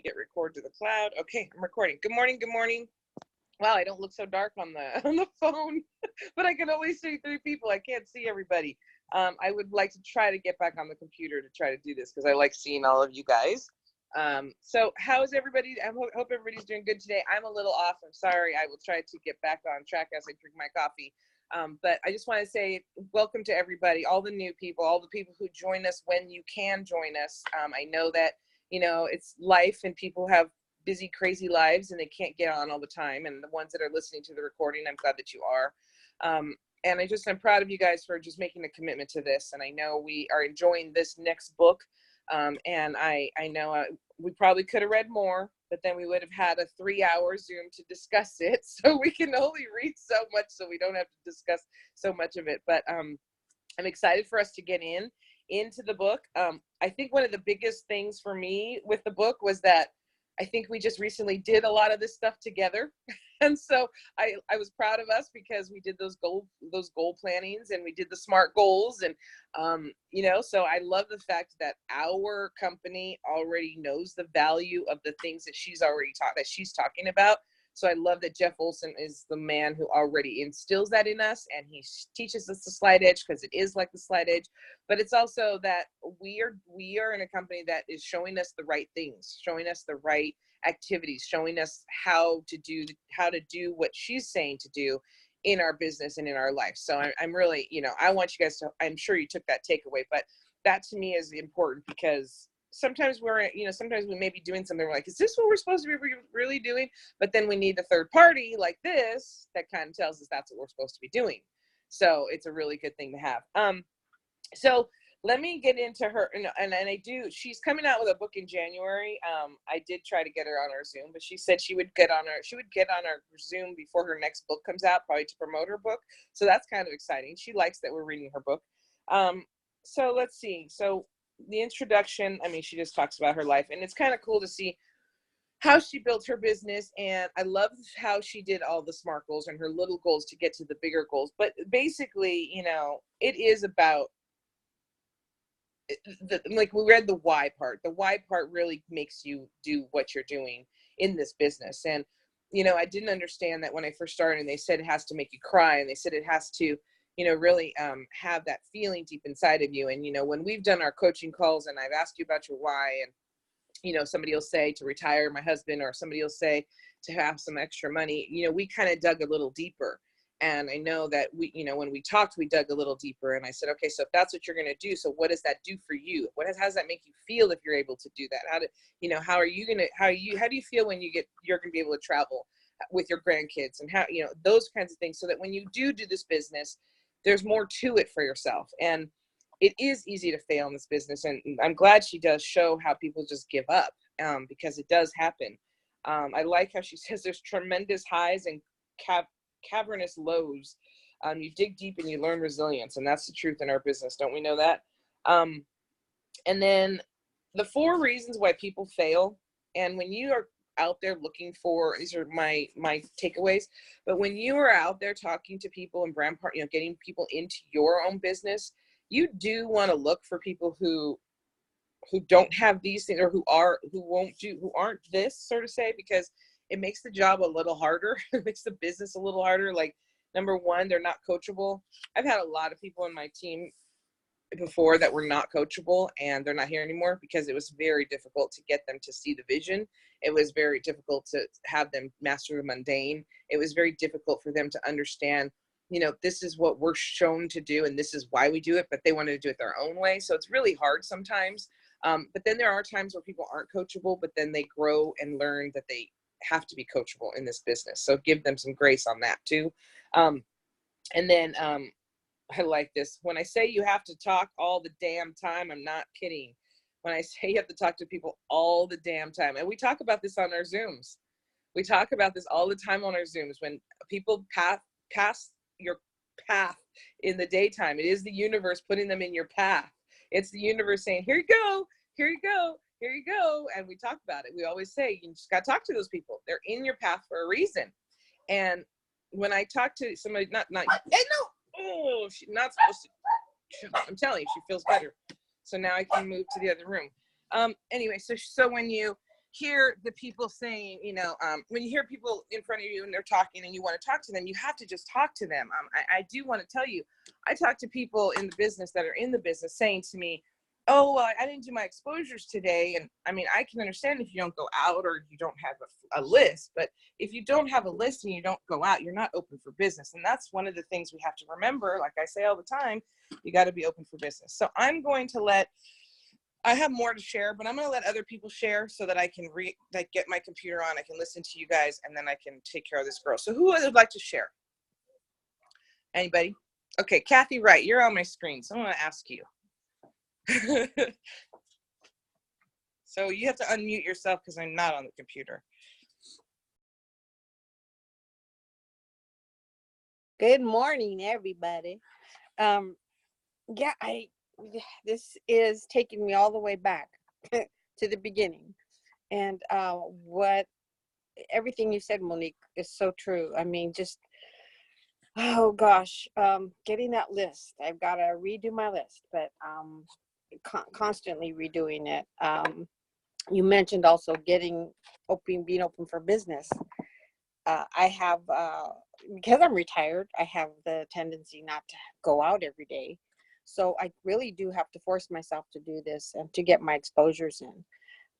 Get record to the cloud. Okay, I'm recording. Good morning. Good morning. Wow, I don't look so dark on the phone, but I can only see 3 people. I can't see everybody. I would like to try to get back on the computer to try to do this because I like seeing all of you guys. So how's everybody? I hope everybody's doing good today. I'm a little off. I'm sorry. I will try to get back on track as I drink my coffee. But I just want to say welcome to everybody, all the new people, all the people who join us when you can join us. I know that, you know, it's life and people have busy, crazy lives and they can't get on all the time. And the ones that are listening to the recording, I'm glad that you are. And I'm proud of you guys for just making a commitment to this. And I know we are enjoying this next book. And I know we probably could have read more, but then we would have had a 3-hour Zoom to discuss it. So we can only read so much, so we don't have to discuss so much of it. But I'm excited for us to get into the book. I think one of the biggest things for me with the book was that I think we just recently did a lot of this stuff together. And so I was proud of us because we did those goal plannings and we did the SMART goals. And, you know, so I love the fact that our company already knows the value of the things that she's talking about. So I love that Jeff Olson is the man who already instills that in us, and he teaches us the slide edge because it is like the slide edge. But it's also that we are in a company that is showing us the right things, showing us the right activities, showing us how to do what she's saying to do in our business and in our life. So I'm really, you know, I want you guys to, I'm sure you took that takeaway, but that to me is important because sometimes sometimes we may be doing something, we're like, is this what we're supposed to be really doing? But then we need a third party like this that kind of tells us that's what we're supposed to be doing. So it's a really good thing to have. So let me get into her, and I do. She's coming out with a book in January. I did try to get her on our Zoom, but she said she would get on our Zoom before her next book comes out, probably to promote her book. So that's kind of exciting. She likes that we're reading her book. So let's see. So the introduction, I mean, she just talks about her life, and it's kind of cool to see how she built her business. And I love how she did all the SMART goals and her little goals to get to the bigger goals. But basically, you know, it is about like we read the why part. The why part really makes you do what you're doing in this business. And, you know, I didn't understand that when I first started, and they said it has to make you cry, and they said it has to, you know, really have that feeling deep inside of you. And, you know, when we've done our coaching calls and I've asked you about your why, and, you know, somebody will say to retire my husband, or somebody will say to have some extra money, you know, we kind of dug a little deeper. And I know that we, you know, when we talked, we dug a little deeper, and I said, okay, so if that's what you're going to do, so what does that do for you? How does that make you feel if you're able to do that? How do you feel when you're going to be able to travel with your grandkids, and how, you know, those kinds of things, so that when you do this business, there's more to it for yourself. And it is easy to fail in this business. And I'm glad she does show how people just give up, because it does happen. I like how she says there's tremendous highs and cavernous lows. You dig deep and you learn resilience, and that's the truth in our business. Don't we know that? And then the 4 reasons why people fail. And when you are out there looking for, these are my takeaways, but when you are out there talking to people and getting people into your own business, you do want to look for people who don't have these things, or who aren't this, sort of say, because it makes the job a little harder. It makes the business a little harder. Like, number one, they're not coachable. I've had a lot of people in my team before that were not coachable, and they're not here anymore because it was very difficult to get them to see the vision. It was very difficult to have them master the mundane. It was very difficult for them to understand, you know, this is what we're shown to do and this is why we do it, but they wanted to do it their own way. So it's really hard sometimes. But then there are times where people aren't coachable, but then they grow and learn that they have to be coachable in this business. So give them some grace on that too. And then I like this. When I say you have to talk all the damn time, I'm not kidding. When I say you have to talk to people all the damn time, and we talk about this on our Zooms. We talk about this all the time on our Zooms. When people pass your path in the daytime, it is the universe putting them in your path. It's the universe saying, here you go, here you go, here you go. And we talk about it. We always say, you just got to talk to those people. They're in your path for a reason. And when I talk to somebody, hey, no, oh, she's not supposed to. I'm telling you, she feels better. So now I can move to the other room. Anyway, so when hear the people saying, when you hear people in front of you and they're talking and you want to talk to them, you have to just talk to them. I do want to tell you, I talk to people in the business that are in the business saying to me, oh, well, I didn't do my exposures today. And I mean, I can understand if you don't go out or you don't have a list, but if you don't have a list and you don't go out, you're not open for business. And that's one of the things we have to remember. Like I say all the time, you got to be open for business. So I'm going to I have more to share, but I'm going to let other people share so that I can get my computer on. I can listen to you guys, and then I can take care of this girl. So who would like to share? Anybody? Okay, Kathy Wright, you're on my screen, so I'm going to ask you. So you have to unmute yourself because I'm not on the computer. Good morning, everybody. This is taking me all the way back to the beginning, and everything you said, Monique, is so true. I mean, just oh gosh, getting that list. I've got to redo my list, but constantly redoing it. You mentioned also being open for business. I have, because I'm retired, I have the tendency not to go out every day. So I really do have to force myself to do this and to get my exposures in.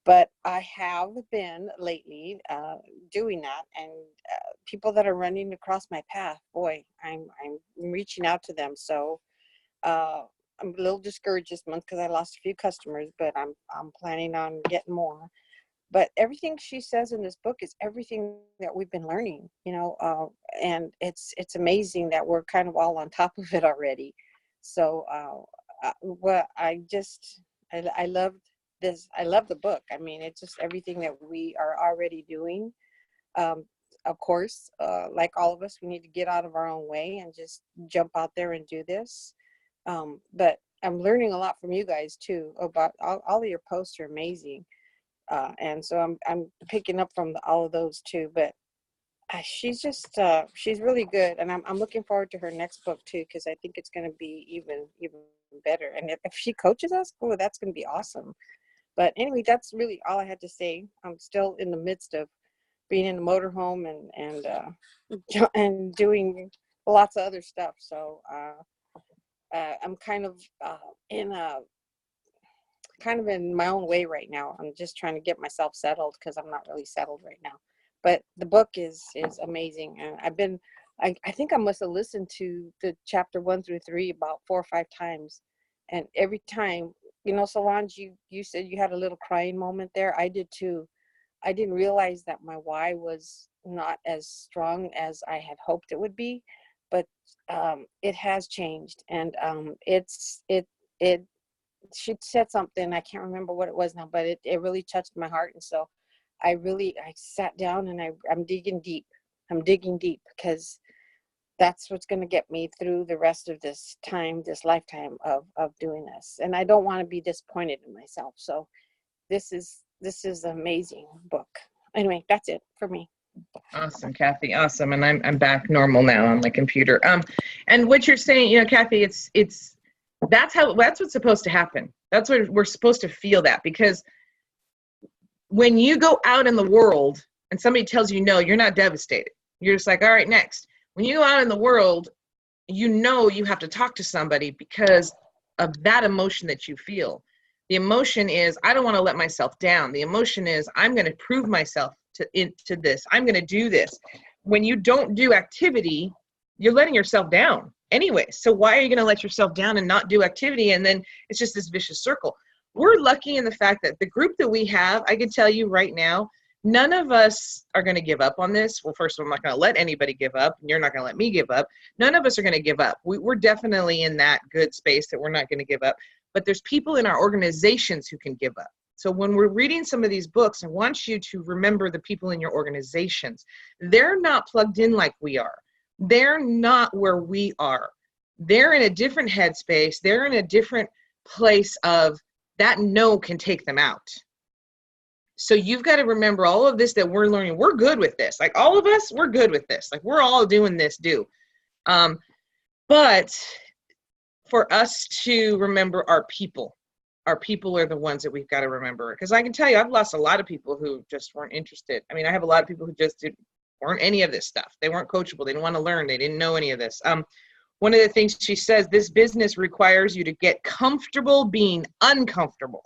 But I have been lately doing that, and people that are running across my path, boy, I'm reaching out to them. So I'm a little discouraged this month because I lost a few customers, but I'm planning on getting more. But everything she says in this book is everything that we've been learning, and it's amazing that we're kind of all on top of it already. So I love this. I love the book. I mean, it's just everything that we are already doing. Of course, like all of us, we need to get out of our own way and just jump out there and do this. But I'm learning a lot from you guys too about all of your posts are amazing. And so I'm picking up from all of those too, but she's really good. And I'm looking forward to her next book too, because I think it's going to be even better. And if she coaches us, oh, that's going to be awesome. But anyway, that's really all I had to say. I'm still in the midst of being in the motorhome and doing lots of other stuff. So I'm kind of in my own way right now. I'm just trying to get myself settled because I'm not really settled right now. But the book is amazing, and I think I must have listened to the chapter 1 through 3 about 4 or 5 times, and every time, Solange, you said you had a little crying moment there. I did too. I didn't realize that my why was not as strong as I had hoped it would be, but it has changed, and she said something, I can't remember what it was now, but it really touched my heart. And so I sat down and I'm digging deep. I'm digging deep because that's what's going to get me through the rest of this lifetime of doing this. And I don't want to be disappointed in myself. So this is an amazing book. Anyway, that's it for me. Awesome, Kathy. Awesome. And I'm back normal now on my computer. And what you're saying, Kathy, that's what's supposed to happen. That's what we're supposed to feel, that, because when you go out in the world and somebody tells you no, you're not devastated. You're just like, all right, next. When you go out in the world, you have to talk to somebody because of that emotion that you feel. The emotion is, I don't want to let myself down. The emotion is, I'm going to prove myself to this. I'm going to do this. When you don't do activity, you're letting yourself down anyway. So why are you going to let yourself down and not do activity? And then it's just this vicious circle. We're lucky in the fact that the group that we have, I can tell you right now, none of us are going to give up on this. Well, first of all, I'm not going to let anybody give up, and you're not going to let me give up. None of us are going to give up. We're definitely in that good space that we're not going to give up. But there's people in our organizations who can give up. So when we're reading some of these books, I want you to remember the people in your organizations. They're not plugged in like we are. They're not where we are. They're in a different headspace. They're in a different place of that no can take them out. So you've got to remember all of this that we're learning. We're good with this. Like all of us, we're good with this. Like we're all doing this, but for us to remember our people our people are the ones that we've got to remember. Because I can tell you, I've lost a lot of people who just weren't interested. I mean, I have a lot of people who just weren't any of this stuff. They weren't coachable. They didn't want to learn. They didn't know any of this. One of the things she says, this business requires you to get comfortable being uncomfortable.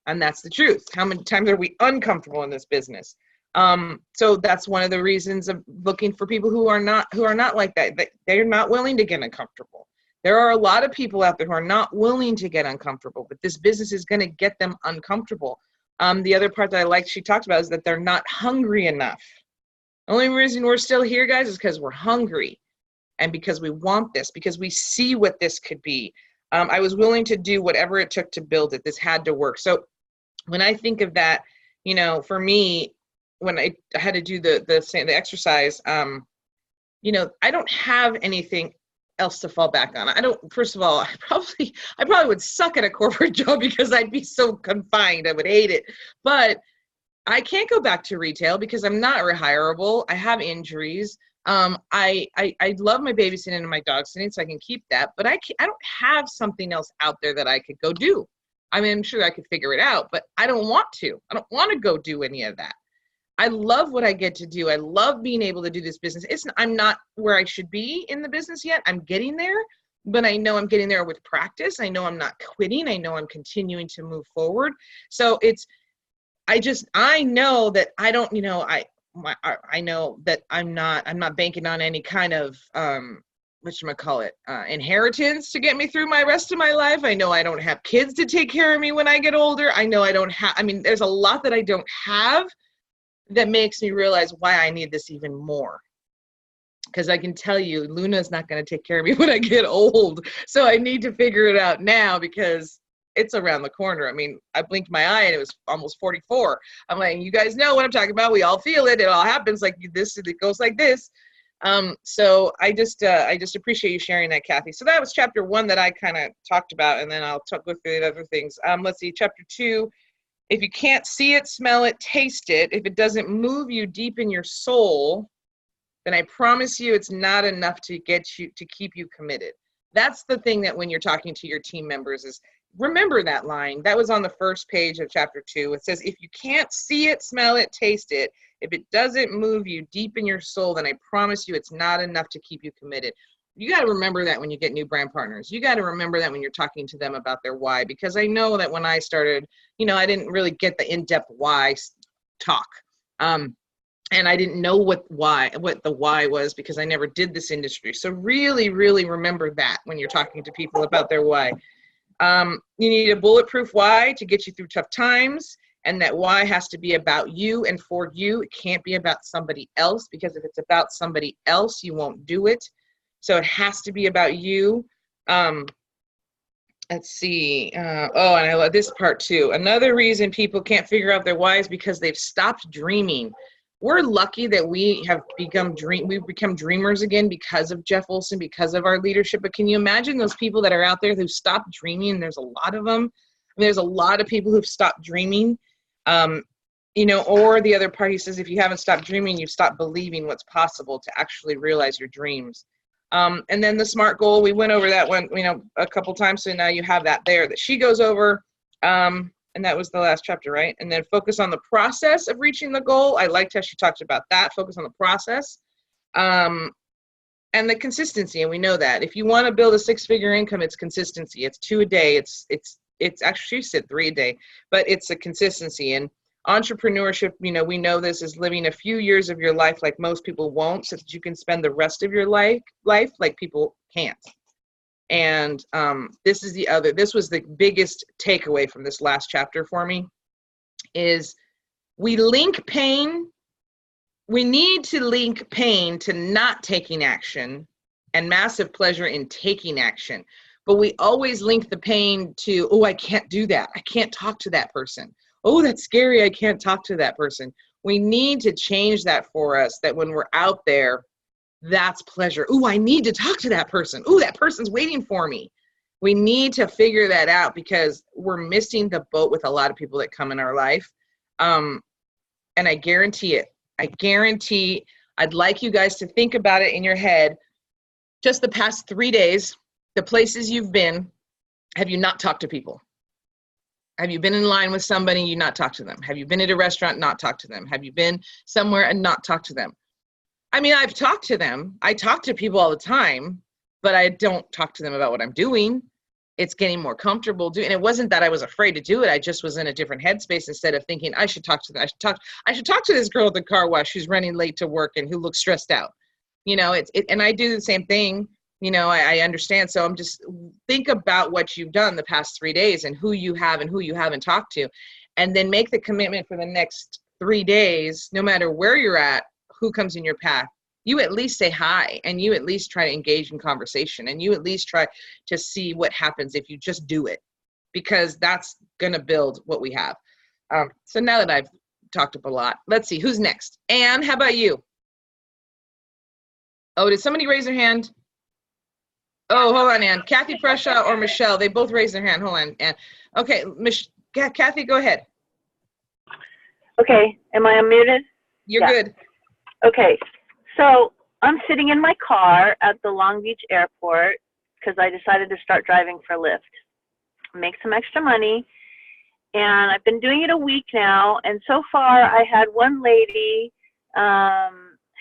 And that's the truth. How many times are we uncomfortable in this business? So that's one of the reasons of looking for people who are not like that. They're not willing to get uncomfortable. There are a lot of people out there who are not willing to get uncomfortable, but this business is going to get them uncomfortable. The other part that I like she talks about is that they're not hungry enough. The only reason we're still here, guys, is because we're hungry and because we want this, because we see what this could be. I was willing to do whatever it took to build it. This had to work. So when I think of that, you know, for me, when I had to do the exercise, you know, I don't have anything else to fall back on. I don't, first of all, I probably would suck at a corporate job because I'd be so confined. I would hate it. But I can't go back to retail because I'm not rehireable. I have injuries. I love my babysitting and my dog sitting, so I can keep that. But I don't have something else out there that I could go do. I mean, I'm sure I could figure it out, but I don't want to. I don't want to go do any of that. I love what I get to do. I love being able to do this business. I'm not where I should be in the business yet. I'm getting there, but I know I'm getting there with practice. I know I'm not quitting. I know I'm continuing to move forward. So I know that I don't, you know, I know that I'm not banking on any kind of, inheritance to get me through my rest of my life. I know I don't have kids to take care of me when I get older. I know there's a lot that I don't have that makes me realize why I need this even more. Because I can tell you, Luna's not going to take care of me when I get old. So I need to figure it out now because it's around the corner. I mean, I blinked my eye and it was almost 44. I'm like, you guys know what I'm talking about. We all feel it. It all happens like this. It goes like this. So I just appreciate you sharing that, Kathy. So that was chapter 1 that I kind of talked about, and then I'll go through the other things. Let's see, chapter 2. If you can't see it, smell it, taste it, if it doesn't move you deep in your soul, then I promise you it's not enough to keep you committed. That's the thing that when you're talking to your team members is remember that line. That was on the first page of chapter 2. It says, if you can't see it, smell it, taste it, if it doesn't move you deep in your soul, then I promise you it's not enough to keep you committed. You got to remember that when you get new brand partners. You got to remember that when you're talking to them about their why, because I know that when I started, you know, I didn't really get the in-depth why talk. And I didn't know what the why was because I never did this industry. So really, really remember that when you're talking to people about their why. You need a bulletproof why to get you through tough times. And that why has to be about you and for you. It can't be about somebody else, because if it's about somebody else, you won't do it. So it has to be about you. Let's see. And I love this part too. Another reason people can't figure out their why is because they've stopped dreaming. We're lucky that we've become dreamers again because of Jeff Olson, because of our leadership. But can you imagine those people that are out there who stopped dreaming? There's a lot of them. There's a lot of people who've stopped dreaming. You know, or the other part, he says, if you haven't stopped dreaming, you've stopped believing what's possible to actually realize your dreams. And then the SMART goal, we went over that one, you know, a couple times. So now you have that there that she goes over. And that was the last chapter, right? And then focus on the process of reaching the goal. I liked how she talked about that. Focus on the process. And the consistency. And we know that if you want to build a 6-figure income, it's consistency. It's 2 a day. It's actually, she said 3 a day, but it's a consistency. And entrepreneurship, you know, we know this is living a few years of your life like most people won't, so that you can spend the rest of your life like people can't. And this was the biggest takeaway from this last chapter for me, is we link pain. We need to link pain to not taking action and massive pleasure in taking action. But we always link the pain to, oh, I can't do that. I can't talk to that person. Oh, that's scary. I can't talk to that person. We need to change that for us, that when we're out there, that's pleasure. Oh, I need to talk to that person. Oh, that person's waiting for me. We need to figure that out, because we're missing the boat with a lot of people that come in our life. And I guarantee it. I'd like you guys to think about it in your head. Just the past 3 days, the places you've been, have you not talked to people? Have you been in line with somebody, you not talk to them? Have you been at a restaurant, not talk to them? Have you been somewhere and not talk to them? I mean, I've talked to them. I talk to people all the time, but I don't talk to them about what I'm doing. It's getting more comfortable doing. And it wasn't that I was afraid to do it. I just was in a different headspace instead of thinking I should talk to them. I should talk to this girl at the car wash who's running late to work and who looks stressed out. You know, and I do the same thing. You know, I understand. So I'm just think about what you've done the past 3 days and who you have and who you haven't talked to, and then make the commitment for the next 3 days, no matter where you're at, who comes in your path. You at least say hi, and you at least try to engage in conversation, and you at least try to see what happens if you just do it, because that's going to build what we have. So now that I've talked up a lot, let's see who's next. Anne, how about you? Oh, did somebody raise their hand? Oh, hold on, Ann. Kathy Preshaw or Michelle, they both raised their hand. Hold on, Ann. Okay, Kathy, go ahead. Okay, am I unmuted? You're good. Okay, so I'm sitting in my car at the Long Beach airport because I decided to start driving for Lyft, make some extra money, and I've been doing it a week now, and so far I had one lady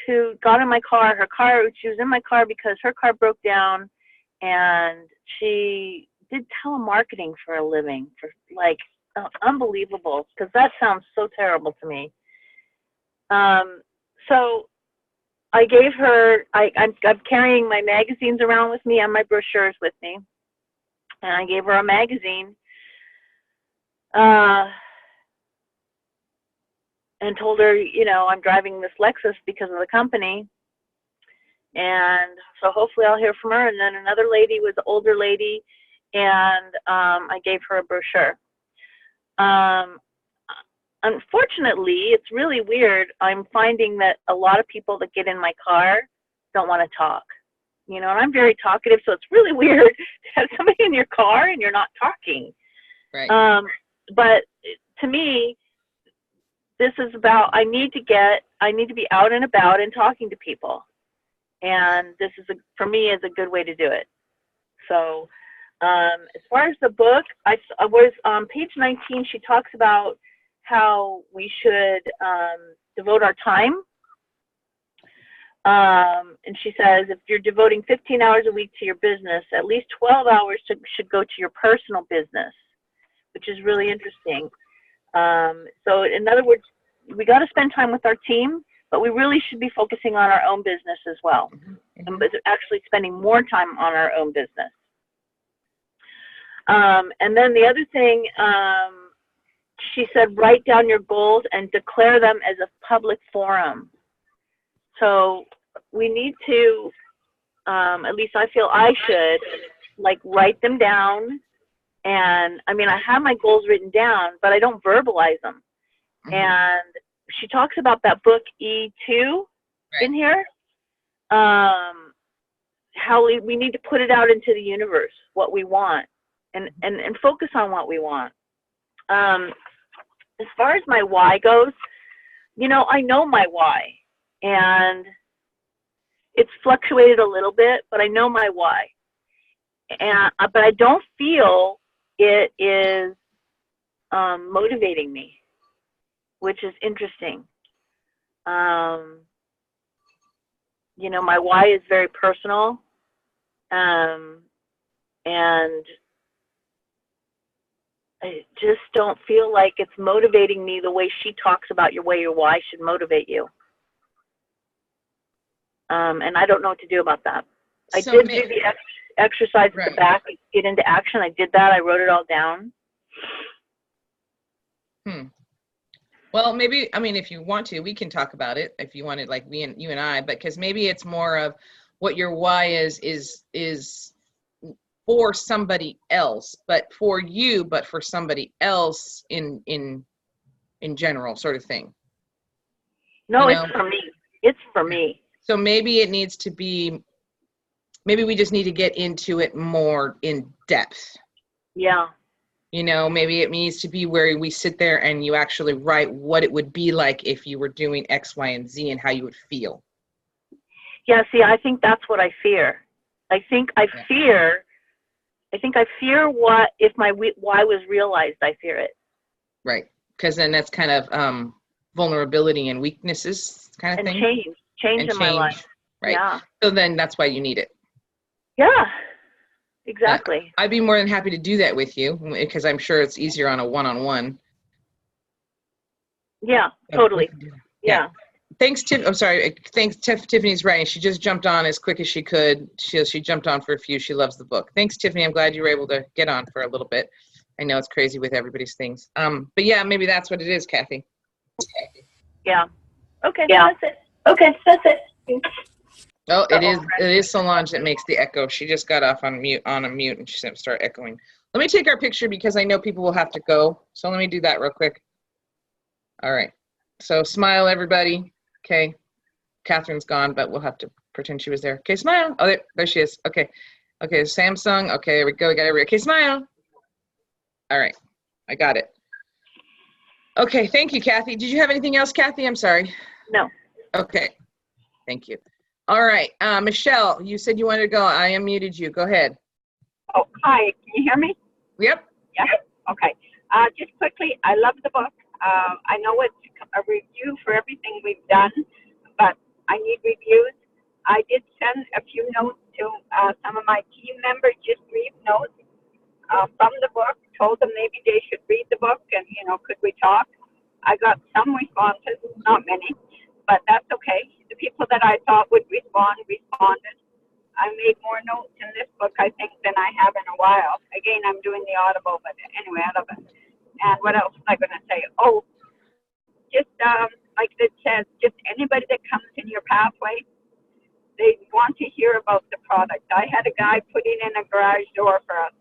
who got in my car. She was in my car because her car broke down, and she did telemarketing for a living, for like unbelievable, because that sounds so terrible to me. So I gave her, I'm carrying my magazines around with me and my brochures with me, and I gave her a magazine and told her, you know, I'm driving this Lexus because of the company. And so hopefully I'll hear from her. And then another lady was an older lady, and I gave her a brochure. Unfortunately, it's really weird. I'm finding that a lot of people that get in my car don't want to talk. You know, and I'm very talkative, so it's really weird to have somebody in your car and you're not talking. Right. But to me, this is about, I need to be out and about and talking to people. And this is, for me, is a good way to do it. So as far as the book, I was on page 19, she talks about how we should devote our time. And she says, if you're devoting 15 hours a week to your business, at least 12 hours should go to your personal business, which is really interesting. So in other words, we got to spend time with our team, but we really should be focusing on our own business as well, and actually spending more time on our own business. And then the other thing, she said, write down your goals and declare them as a public forum. So we need to, at least I feel I should, like, write them down. And I mean, I have my goals written down, but I don't verbalize them. And she talks about that book E2 in here, how we need to put it out into the universe, what we want, and focus on what we want. As far as my why goes, you know, I know my why, and it's fluctuated a little bit, but I know my why. And but I don't feel it is motivating me, which is interesting. You know, my why is very personal, and I just don't feel like it's motivating me the way she talks about your why should motivate you. And I don't know what to do about that. I did do the exercise at the back, get into action. I did that. I wrote it all down. Well, maybe, I mean, if you want to, we can talk about it if you want it, like you and I, but because maybe it's more of what your why is for somebody else, but for you, but for somebody else in general, sort of thing. No, you know? It's for me. It's for me. So maybe it needs to be, maybe we just need to get into it more in depth. Yeah. You know, maybe it needs to be where we sit there and you actually write what it would be like if you were doing X, Y, and Z and how you would feel. Yeah, see, I think that's what I fear. I think I fear I think I fear what if my why was realized. I fear it. Right. Because then that's kind of vulnerability and weaknesses kind of And thing. change in my life. Right. Yeah. So then that's why you need it. Yeah. Exactly. I'd be more than happy to do that with you because I'm sure it's easier on a one-on-one. Yeah, totally. Yeah. Thanks, Tiff. I'm sorry. Thanks, Tiffany's right. She just jumped on as quick as she could. She jumped on for a few. She loves the book. Thanks, Tiffany. I'm glad you were able to get on for a little bit. I know it's crazy with everybody's things. But yeah, maybe that's what it is, Kathy. Yeah. Okay. Yeah. That's it. Okay, that's it. Oh, it is Solange that makes the echo. She just got off on a mute, and she's going to start echoing. Let me take our picture because I know people will have to go. So let me do that real quick. All right. So smile, everybody. Okay. Catherine's gone, but we'll have to pretend she was there. Okay, smile. Oh, there she is. Okay. Okay, Samsung. Okay, there we go. We got everybody. Okay, smile. All right. I got it. Okay, thank you, Kathy. Did you have anything else, Kathy? I'm sorry. No. Okay. Thank you. All right. Michelle, you said you wanted to go. I unmuted you. Go ahead. Oh, hi. Can you hear me? Yep. Yeah. Okay. Just quickly, I love the book. I know it's a review for everything we've done, but I need reviews. I did send a few notes to some of my team members, just brief notes from the book. Told them maybe they should read the book and, could we talk? I got some responses, not many, but that's okay. The people that I thought would respond, responded. I made more notes in this book, I think, than I have in a while. Again, I'm doing the Audible, but anyway, I love it. And what else was I going to say? Oh, just like it says, just anybody that comes in your pathway, they want to hear about the product. I had a guy putting in a garage door for us,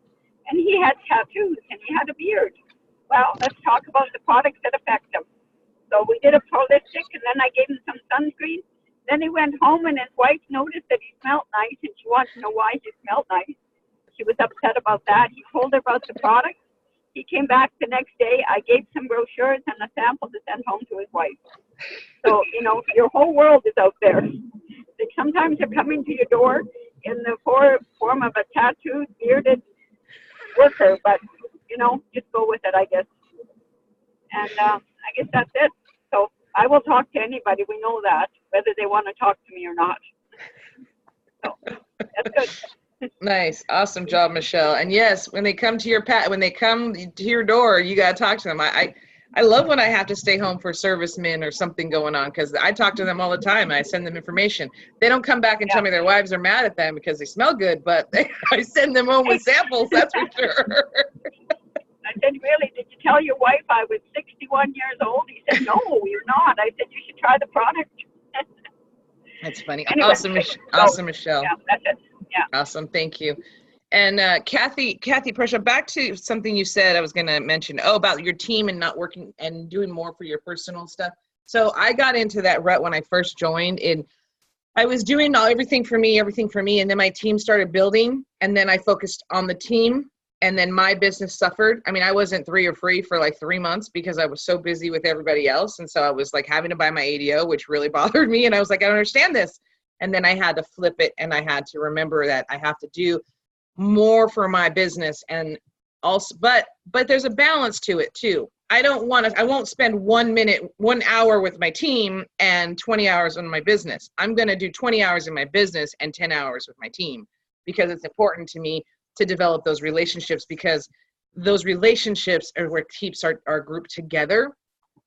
and he had tattoos, and he had a beard. Well, let's talk about the products that affect him. So we did a holistic, and then I gave him some sunscreen. Then he went home, and his wife noticed that he smelled nice, and she wanted to know why he smelled nice. She was upset about that. He told her about the product. He came back the next day. I gave some brochures and a sample to send home to his wife. So, your whole world is out there. They sometimes they're coming to your door in the form of a tattooed, bearded worker, but, just go with it, I guess. And I guess that's it. So I will talk to anybody. We know that, whether they want to talk to me or not. So that's good. Nice. Awesome job, Michelle. And yes, when they come to your door, you got to talk to them. I love when I have to stay home for servicemen or something going on, because I talk to them all the time. I send them information. They don't come back and tell me their wives are mad at them because they smell good, but I send them home with samples, that's for sure. I said, really, did you tell your wife I was 61 years old? He said, no, you're not. I said, you should try the product. That's funny. Anyway, awesome, Michelle. Yeah, that's it. Yeah. Awesome. Thank you. And Kathy Prussia, back to something you said I was going to mention. Oh, about your team and not working and doing more for your personal stuff. So I got into that rut when I first joined, and I was doing everything for me. And then my team started building, and then I focused on the team, and then my business suffered. I mean, I wasn't free for like 3 months because I was so busy with everybody else. And so I was like having to buy my ADO, which really bothered me. And I was like, I don't understand this. And then I had to flip it, and I had to remember that I have to do more for my business. And also, but there's a balance to it too. I won't spend 1 hour with my team and 20 hours on my business. I'm going to do 20 hours in my business and 10 hours with my team, because it's important to me to develop those relationships, because those relationships are what keeps our group together.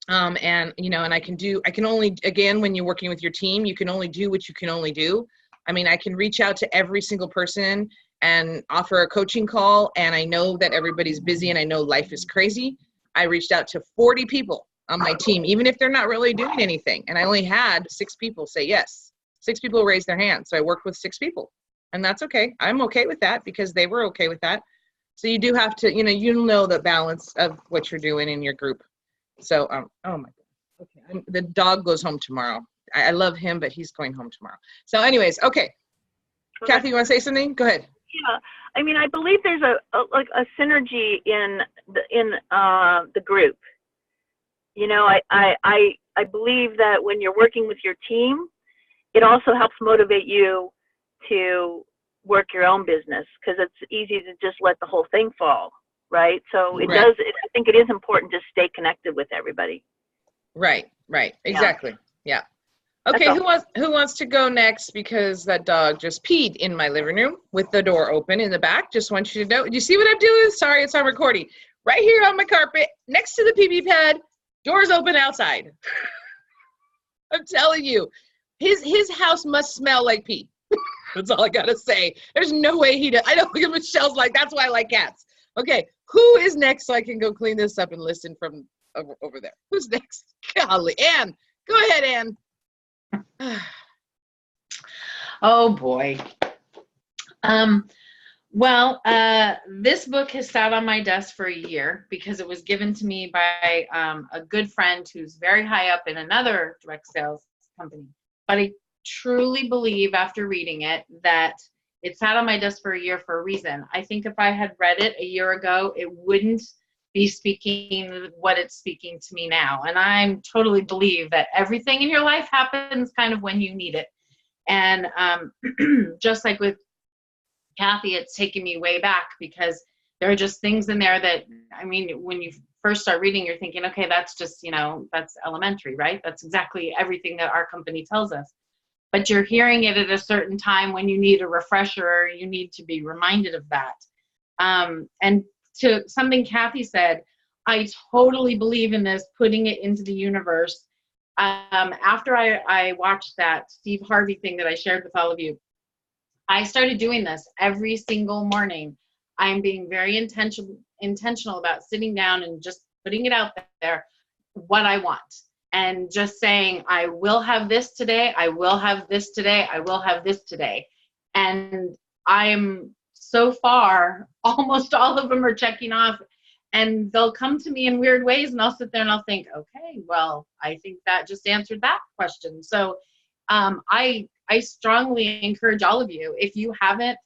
And I can only, again, when you're working with your team, you can only do what you can only do. I mean, I can reach out to every single person and offer a coaching call, and I know that everybody's busy, and I know life is crazy. I reached out to 40 people on my team, even if they're not really doing anything, and I only had 6 people say yes. 6 people raised their hand, so I worked with 6 people, and that's okay. I'm okay with that because they were okay with that. So you do have to, you know the balance of what you're doing in your group. So, oh my God. Okay. The dog goes home tomorrow. I love him, but he's going home tomorrow. So anyways, okay. Kathy, you want to say something? Go ahead. Yeah, I mean, I believe there's a synergy in the group. I believe that when you're working with your team, it also helps motivate you to work your own business, because it's easy to just let the whole thing fall, right? So it Right. does, I think it is important to stay connected with everybody. Right. Exactly. Yeah. Okay, That's all. who wants to go next? Because that dog just peed in my living room with the door open in the back. Just want you to know. You see what I'm doing? Sorry, it's on recording. Right here on my carpet, next to the pee pad, doors open outside. I'm telling you, his house must smell like pee. That's all I gotta say. There's no way he does. I know Michelle's like, that's why I like cats. Okay, who is next so I can go clean this up and listen from over there? Who's next? Golly, Anne. Go ahead, Anne. Oh boy. Well, this book has sat on my desk for a year because it was given to me by a good friend who's very high up in another direct sales company. But I truly believe after reading it that it sat on my desk for a year for a reason. I think if I had read it a year ago, it wouldn't be speaking what it's speaking to me now. And I totally believe that everything in your life happens kind of when you need it. And just like with Kathy, it's taken me way back because there are just things in there that, I mean, when you first start reading, you're thinking, okay, that's just, that's elementary, right? That's exactly everything that our company tells us. But you're hearing it at a certain time when you need a refresher, or you need to be reminded of that. And to something Kathy said, I totally believe in this, putting it into the universe. After I watched that Steve Harvey thing that I shared with all of you, I started doing this every single morning. I'm being very intentional about sitting down and just putting it out there, what I want. And just saying, I will have this today, I will have this today, I will have this today. And I'm so far, almost all of them are checking off, and they'll come to me in weird ways, and I'll sit there and I'll think, okay, well, I think that just answered that question. So I strongly encourage all of you, if you haven't,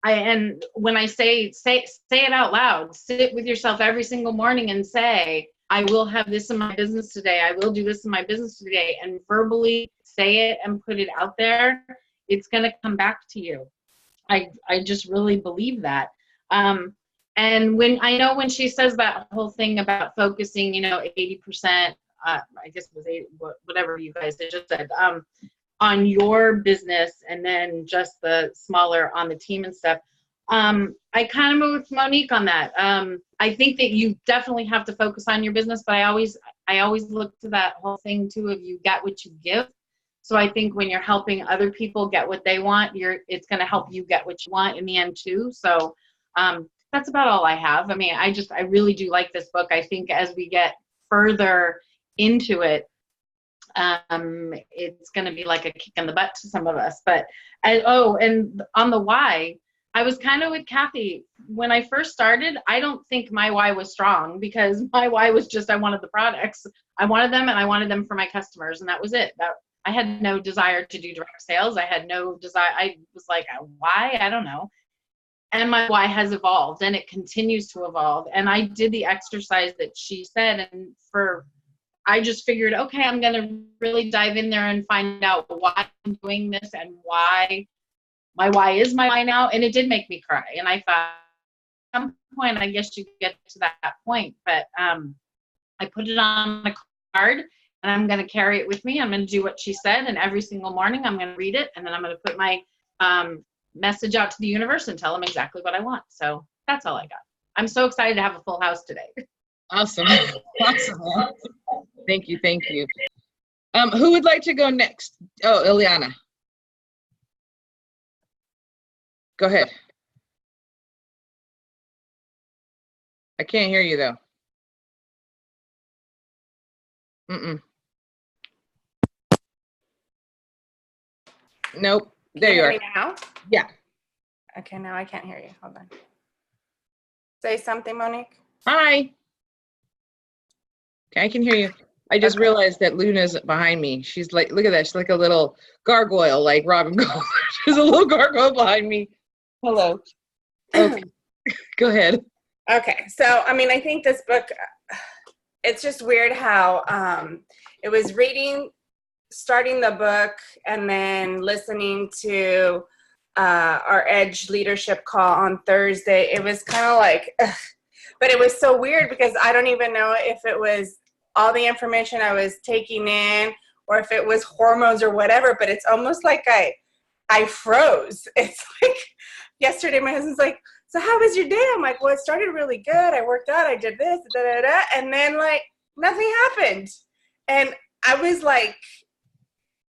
and when I say it out loud, sit with yourself every single morning and say, I will have this in my business today, I will do this in my business today, and verbally say it and put it out there. It's going to come back to you. I just really believe that. And when she says that whole thing about focusing, 80%, I guess it was 80, whatever you guys just said, on your business, and then just the smaller on the team and stuff. I kind of moved with Monique on that. I think that you definitely have to focus on your business, but I always look to that whole thing too of you get what you give. So I think when you're helping other people get what they want, it's going to help you get what you want in the end too. So that's about all I have. I mean, I really do like this book. I think as we get further into it, it's going to be like a kick in the butt to some of us. But and on the why, I was kind of with Kathy. When I first started, I don't think my why was strong, because my why was just I wanted the products. I wanted them, and I wanted them for my customers, and that was it. I had no desire to do direct sales. I had no desire. I was like, why? I don't know. And my why has evolved, and it continues to evolve. And I did the exercise that she said, and I just figured, okay, I'm going to really dive in there and find out why I'm doing this and why my why is my why now. And it did make me cry. And I thought, at some point, I guess you get to that point. But I put it on a card, and I'm going to carry it with me. I'm going to do what she said. And every single morning, I'm going to read it. And then I'm going to put my message out to the universe and tell them exactly what I want. So that's all I got. I'm so excited to have a full house today. Awesome. Awesome. Thank you. Who would like to go next? Oh, Ileana. Go ahead. I can't hear you though. Nope. There you are. Can you hear me now? Yeah. Okay, now I can't hear you. Hold on. Say something, Monique. Hi. Okay, I can hear you. I just realized that Luna's behind me. She's like, look at that. She's like a little gargoyle, like Robin Gold. She's a little gargoyle behind me. Hello. Okay. Go ahead. Okay, so I mean, I think this book, it's just weird how it was starting the book, and then listening to our Edge leadership call on Thursday, it was kind of like, ugh. But it was so weird because I don't even know if it was all the information I was taking in or if it was hormones or whatever, but it's almost like I froze. It's like yesterday my husband's like, so how was your day? I'm like, well, it started really good. I worked out, I did this, da, da, da, and then like nothing happened. And I was like,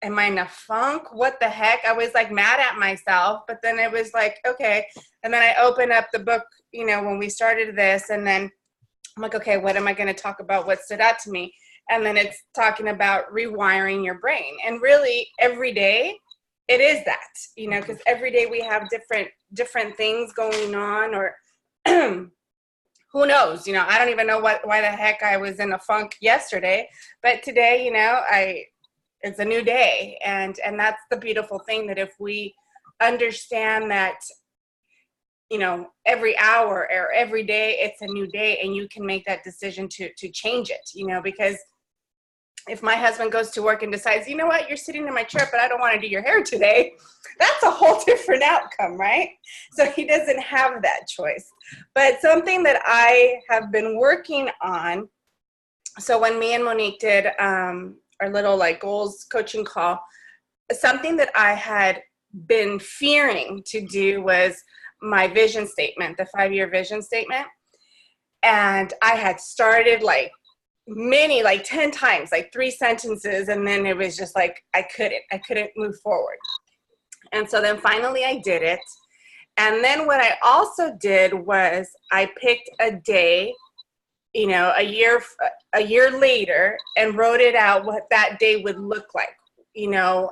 am I in a funk? What the heck? I was like mad at myself, but then it was like, okay. And then I opened up the book, you know, when we started this, and then I'm like, okay, what am I going to talk about? What stood out to me? And then it's talking about rewiring your brain. And really every day it is that, you know, because every day we have different things going on, or who knows, you know, I don't even know why the heck I was in a funk yesterday, but today, you know, it's a new day. And that's the beautiful thing, that if we understand that, you know, every hour or every day, it's a new day, and you can make that decision to change it, you know, because if my husband goes to work and decides, you know what, you're sitting in my chair, but I don't want to do your hair today, that's a whole different outcome, right? So he doesn't have that choice. But something that I have been working on, so when me and Monique did our little like goals coaching call, something that I had been fearing to do was my vision statement, the 5-year vision statement. And I had started like 10 times, like 3 sentences. And then it was just like, I couldn't move forward. And so then finally I did it. And then what I also did was I picked a day, you know, a year later, and wrote it out what that day would look like, you know,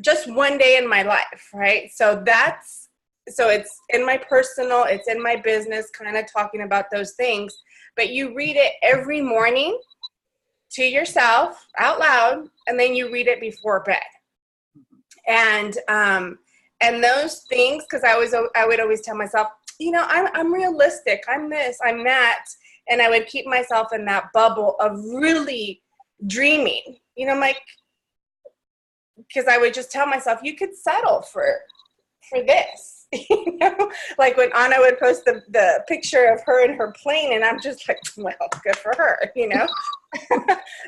just one day in my life, right? So it's in my personal, it's in my business, kind of talking about those things. But you read it every morning to yourself out loud, and then you read it before bed. And those things, because I would always tell myself, you know, I'm realistic, I'm this, I'm that, and I would keep myself in that bubble of really dreaming, you know, like, because I would just tell myself, you could settle for this, you know, like when Anna would post the picture of her in her plane, and I'm just like, well, good for her, you know.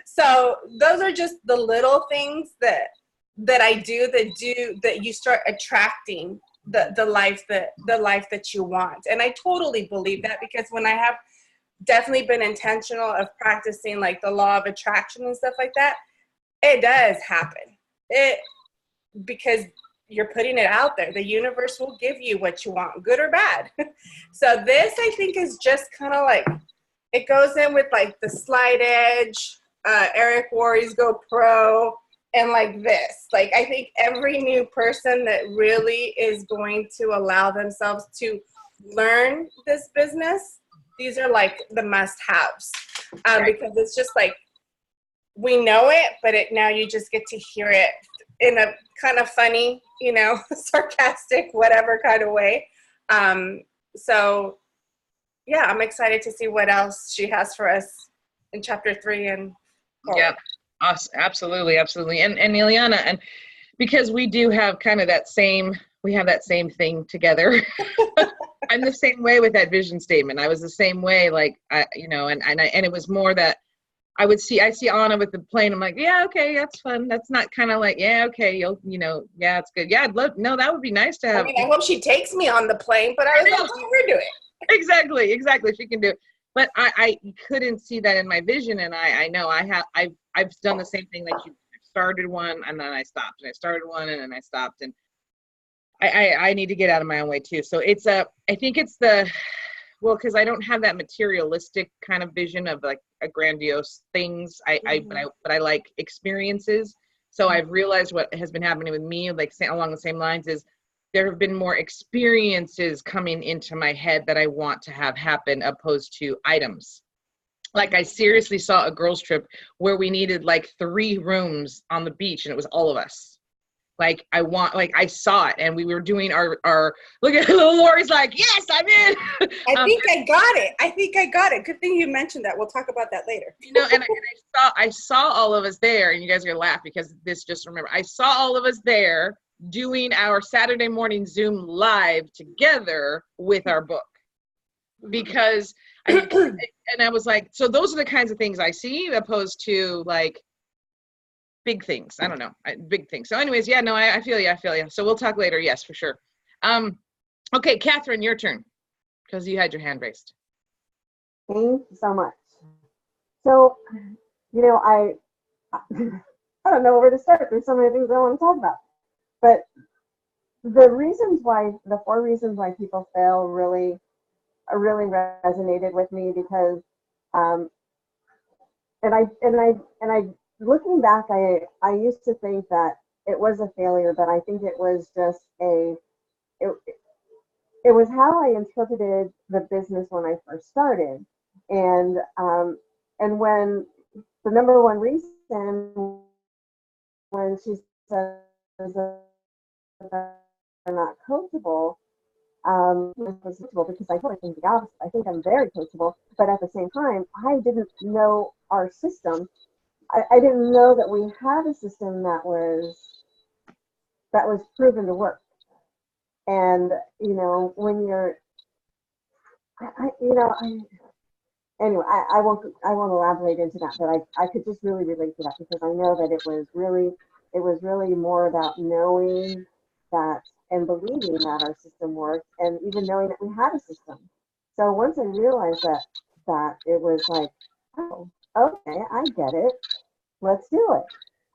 So those are just the little things that I do that you start attracting the life that you want. And I totally believe that, because when I have definitely been intentional of practicing like the law of attraction and stuff like that, it does happen. Because you're putting it out there. The universe will give you what you want, good or bad. So this, I think, is just kind of like, it goes in with like the Slide Edge, Eric Worre's Go Pro, and like this. Like, I think every new person that really is going to allow themselves to learn this business, these are like the must-haves, because it's just like, we know it, but now you just get to hear it in a kind of funny, you know, sarcastic, whatever kind of way. So yeah, I'm excited to see what else she has for us in chapter 3 and forward. Yeah, absolutely. And Ileana, and because we do have kind of that same thing together. I'm the same way with that vision statement. I was the same way, like, you know, and it was more that I see Anna with the plane. I'm like, yeah, okay, that's fun. That's not kind of like, yeah, okay, you know, yeah, it's good. Yeah, that would be nice to have. I mean, I hope she takes me on the plane, but I was like, oh, we're doing it. Exactly. She can do it. But I couldn't see that in my vision, and I know I've done the same thing. Like, you started one and then I stopped, and I started one and then I stopped, and I need to get out of my own way too. So I think it's because I don't have that materialistic kind of vision of like a grandiose things. But I like experiences. So I've realized what has been happening with me, like along the same lines, is there have been more experiences coming into my head that I want to have happen, opposed to items. Like, I seriously saw a girls' trip where we needed like 3 rooms on the beach, and it was all of us. Like, I saw it, and we were doing our look at little Lori's like, yes, I'm in. I think I got it. Good thing you mentioned that. We'll talk about that later. You know, and I saw all of us there, and you guys are gonna laugh because this just remember, I saw all of us there doing our Saturday morning Zoom live together with our book. Because and I was like, so those are the kinds of things I see, opposed to like big things. I don't know, big things. So anyways, yeah, no, I feel you. So we'll talk later. Yes, for sure. Okay, Catherine, your turn, because you had your hand raised. Thank you so much. So, you know, I don't know where to start. There's so many things I want to talk about. But the 4 reasons why people fail really resonated with me, because and I looking back, I used to think that it was a failure, but I think it was just it, it was how I interpreted the business when I first started. And when the number one reason, when she says that they're not coachable, was coachable, because I totally think the opposite. I think I'm very coachable, but at the same time, I didn't know our system. I didn't know that we had a system that was proven to work. And you know, when you're, anyway, I won't elaborate into that, but I could just really relate to that, because I know that it was really more about knowing that and believing that our system worked, and even knowing that we had a system. So once I realized that it was like, oh, okay, I get it. Let's do it.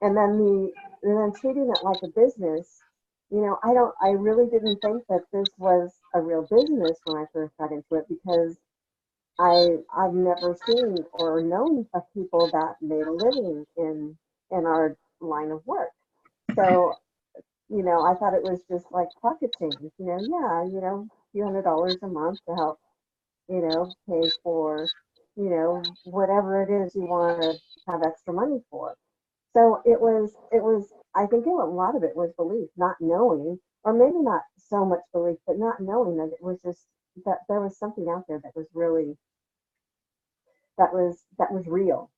And then treating it like a business. You know, I really didn't think that this was a real business when I first got into it, because I've never seen or known of people that made a living in our line of work. So, you know, I thought it was just like pocket change, you know, yeah, you know, a few $100s a month to help, you know, pay for, you know, whatever it is you want to have extra money for. So I think a lot of it was belief, not knowing, or maybe not so much belief, but not knowing that it was just, that there was something out there that was really, that was real.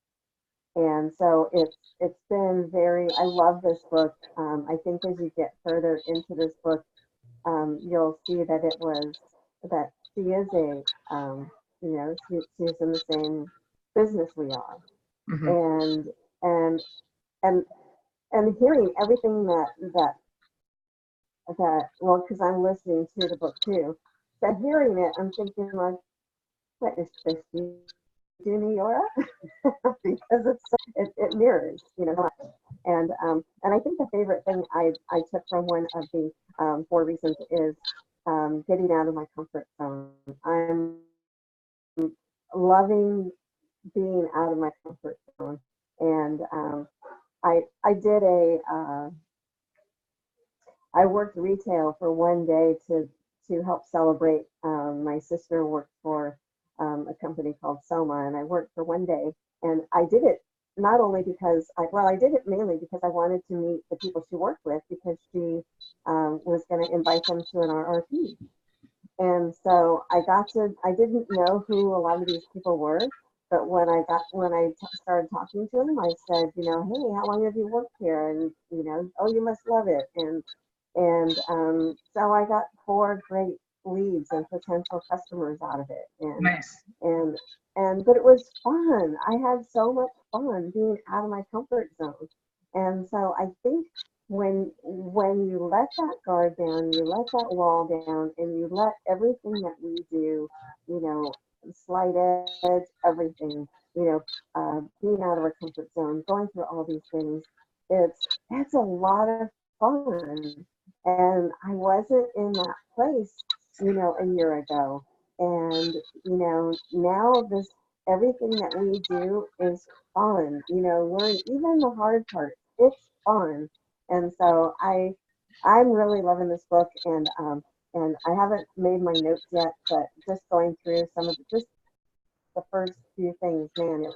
And so it's been very, I love this book. I think as you get further into this book, you'll see that that she is you know, she's in the same business we are. Mm-hmm. And and and hearing everything well, because I'm listening to the book too, but hearing it, I'm thinking like, what is this, New York? Because it mirrors, you know. And I think the favorite thing I took from one of the 4 reasons is getting out of my comfort zone. I'm loving being out of my comfort zone. And I did I worked retail for one day to help celebrate. My sister worked for a company called Soma, and I worked for one day. And I did it not only because I did it mainly because I wanted to meet the people she worked with, because she was going to invite them to an RRP. And so I didn't know who a lot of these people were, but when I started talking to them, I said, you know, hey, how long have you worked here? And, you know, oh, you must love it. And so I got 4 great leads and potential customers out of it. And Nice. But it was fun. I had so much fun being out of my comfort zone. And so I think when you let that guard down, you let that wall down, and you let everything that we do, you know, slight edge, everything, you know, being out of our comfort zone, going through all these things, that's a lot of fun. And I wasn't in that place, you know, a year ago. And, you know, now everything that we do is fun, you know, learn even the hard part. It's fun. And so I'm really loving this book, and I haven't made my notes yet, but just going through some of just the first few things, man,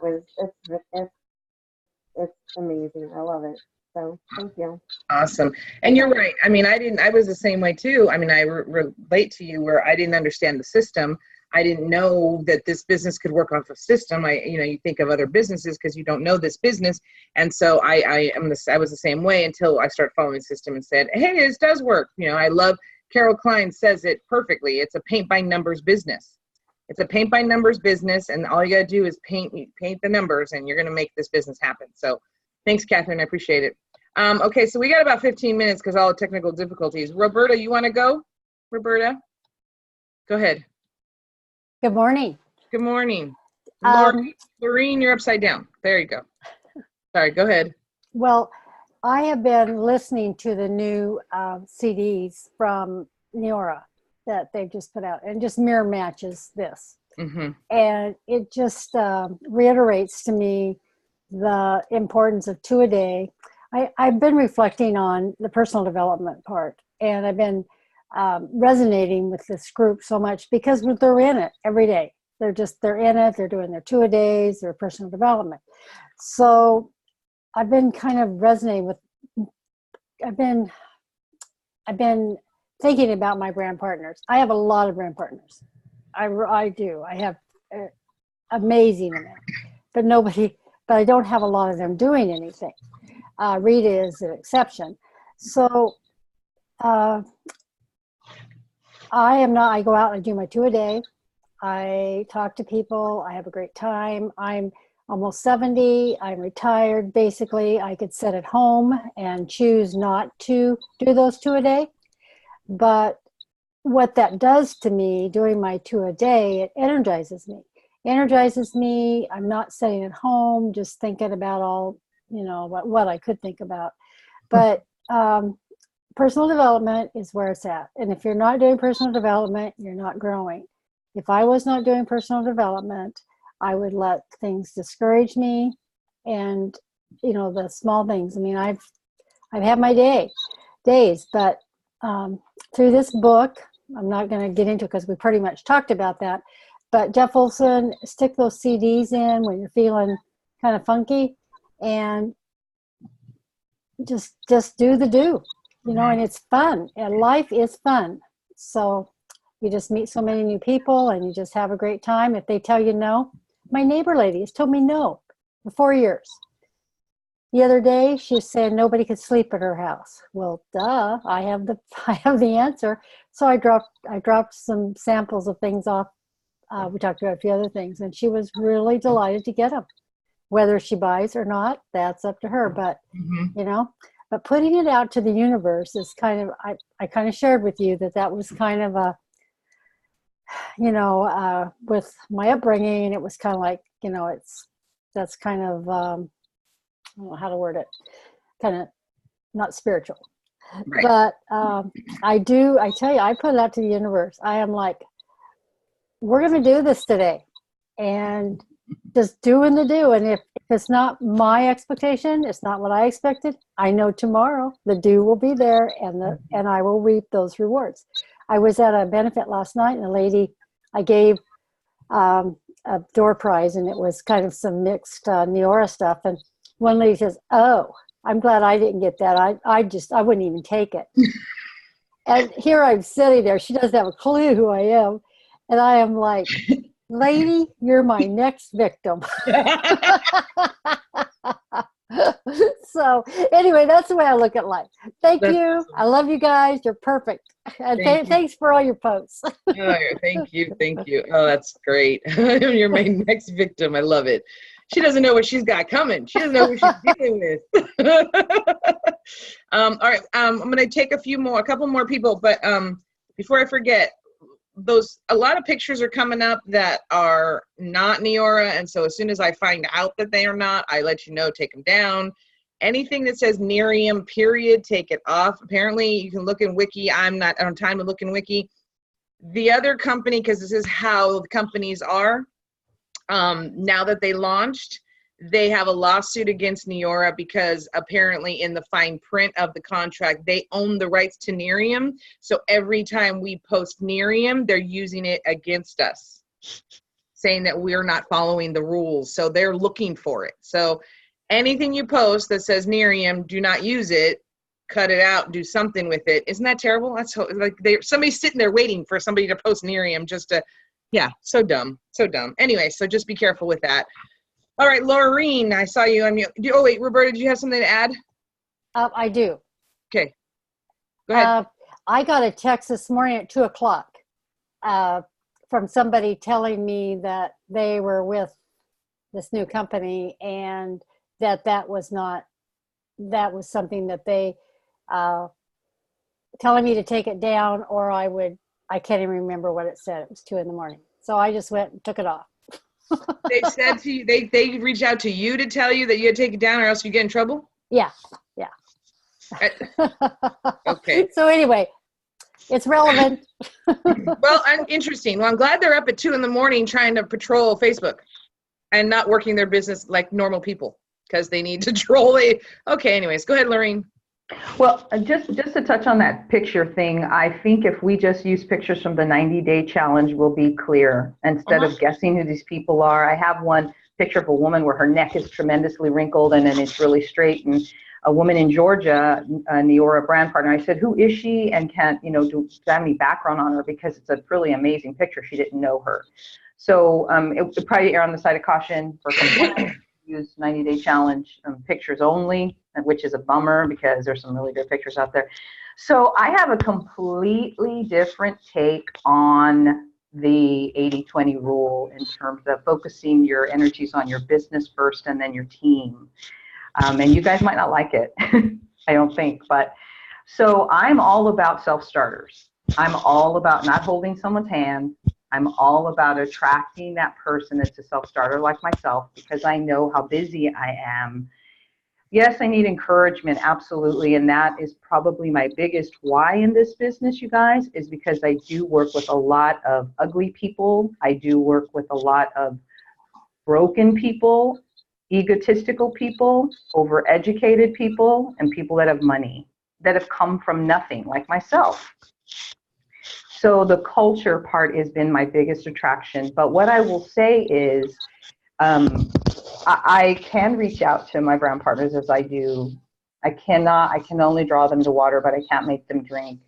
it's amazing. I love it. So thank you. Awesome. And you're right. I mean, I was the same way too. I mean, I relate to you where I didn't understand the system. I didn't know that this business could work off a system. You think of other businesses because you don't know this business. And so I was the same way until I started following the system and said, hey, this does work. I love Carol Klein says it perfectly. It's a paint by numbers business. It's a paint by numbers business. And all you got to do is paint the numbers and you're going to make this business happen. So thanks, Catherine. I appreciate it. Okay, so we got about 15 minutes because all the technical difficulties. Roberta, you want to go? Roberta, go ahead. Good morning. Good morning. Um, Lorene, you're upside down. There you go. Sorry, go ahead. Well, I have been listening to the new CDs from Neora that they've just put out, and just mirror matches this. Mm-hmm. And it just reiterates to me the importance of 2 a day. I've been reflecting on the personal development part, and I've been resonating with this group so much because they're in it every day. They're in it. They're doing their 2 a days, their personal development. So I've been kind of resonating with, I've been thinking about my brand partners. I have a lot of brand partners. I do. I have amazing amount, but I don't have a lot of them doing anything. Rita is an exception. So I go out and I do my 2 a day. I talk to people. I have a great time. I'm almost 70. I'm retired. Basically, I could sit at home and choose not to do those 2 a day. But what that does to me doing my 2 a day, it energizes me. I'm not sitting at home just thinking about all, what I could think about. But personal development is where it's at. And if you're not doing personal development, you're not growing. If I was not doing personal development, I would let things discourage me, and the small things. I mean, I've had my days, but through this book, I'm not going to get into it because we pretty much talked about that. But Jeff Olson, stick those CDs in when you're feeling kind of funky, and just do the do, and it's fun. And life is fun. So you just meet so many new people, and you just have a great time. If they tell you no, my neighbor lady has told me no for 4 years. The other day, she was saying nobody could sleep at her house. Well, duh, I have the answer. So I dropped some samples of things off. We talked about a few other things, and she was really delighted to get them. Whether she buys or not, that's up to her. But but putting it out to the universe is kind of, I kind of shared with you that was kind of a, with my upbringing, it was kind of like, that's kind of, I don't know how to word it, kind of not spiritual. Right. But I tell you, I put it out to the universe. I am like, we're going to do this today, and just doing the do. And if it's not my expectation, it's not what I expected, I know tomorrow the do will be there, and I will reap those rewards. I was at a benefit last night, and a lady, I gave a door prize, and it was kind of some mixed Neora stuff. And one lady says, "Oh, I'm glad I didn't get that. I wouldn't even take it." And here I'm sitting there. She doesn't have a clue who I am. And I am like, lady, you're my next victim. So anyway, that's the way I look at life. Thank you. I love you guys. You're perfect. And thanks for all your posts. Oh, thank you. Oh, that's great. You're my next victim. I love it. She doesn't know what she's got coming. She doesn't know what she's dealing with. All right. I'm going to take a couple more people, but before I forget, a lot of pictures are coming up that are not Neora, and so as soon as I find out that they are not, I let you know, take them down. Anything that says Nerium period, take it off. Apparently you can look in Wiki. I don't have time to look in Wiki. The other company, because this is how the companies are, now that they launched, they have a lawsuit against Neora because apparently in the fine print of the contract, they own the rights to Nerium. So every time we post Nerium, they're using it against us, saying that we're not following the rules. So they're looking for it. So anything you post that says Nerium, do not use it, cut it out, do something with it. Isn't that terrible? That's like somebody's sitting there waiting for somebody to post Nerium just to Yeah, so dumb, so dumb. Anyway, so just be careful with that. All right, Laureen, I saw you on mute. Oh wait, Roberta, did you have something to add? I do. Okay, go ahead. I got a text this morning at 2:00 from somebody telling me that they were with this new company and that was something that they telling me to take it down or I can't even remember what it said. It was 2 a.m. So I just went and took it off. They said to you, they reached out to you to tell you that you had to take it down or else you get in trouble? Yeah. Okay. So anyway, it's relevant. Well, interesting. Well, I'm glad they're up at 2 a.m. trying to patrol Facebook and not working their business like normal people because they need to troll it. Okay, anyways, go ahead, Lorraine. Well, just to touch on that picture thing, I think if we just use pictures from the 90-day challenge, we'll be clear instead of guessing who these people are. I have one picture of a woman where her neck is tremendously wrinkled and then it's really straight, and a woman in Georgia, Neora brand partner. I said, who is she, and can't do I have any background on her, because it's a really amazing picture. She didn't know her, so it would probably err on the side of caution for compliance. Use 90-day challenge pictures only, which is a bummer because there's some really good pictures out there. So I have a completely different take on the 80-20 rule in terms of focusing your energies on your business first and then your team. And you guys might not like it, I don't think, but so I'm all about self-starters. I'm all about not holding someone's hand. I'm all about attracting that person that's a self-starter like myself, because I know how busy I am. Yes, I need encouragement, absolutely, and that is probably my biggest why in this business, you guys, is because I do work with a lot of ugly people. I do work with a lot of broken people, egotistical people, overeducated people, and people that have money, that have come from nothing, like myself. So the culture part has been my biggest attraction. But what I will say is I can reach out to my brand partners as I do. I can only draw them to water, but I can't make them drink.